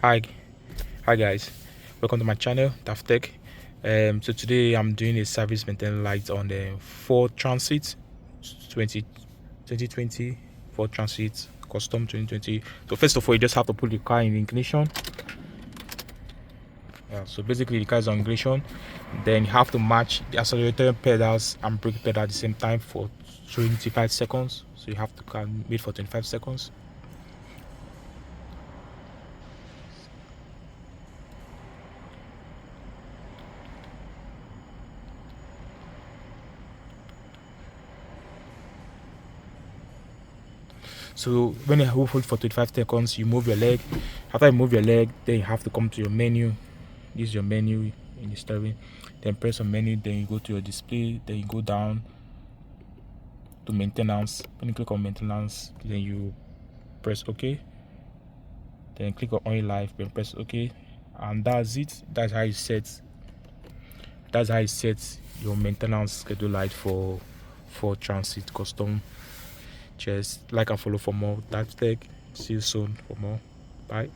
Hi, hi guys, welcome to my channel Daf-Tech. So today I'm doing a service maintenance light on the Ford Transit 2020 Ford Transit Custom 2020. So first of all, you just have to put the car in ignition. So basically the car is on ignition. Then you have to match the accelerator pedals and brake pedal at the same time for 25 seconds. So you have to wait for 25 seconds. So when you hold for 25 seconds, you move your leg. After you move your leg, then you have to come to your menu. This is your menu in the steering. Then press on menu, then you go to your display, then you go down to maintenance. When you click on maintenance, then you press OK. Then click on oil life, then press OK. And that's it. That's how you set your maintenance schedule light for Transit Custom. Just like and follow for more Daf-Tech. See you soon for more. Bye.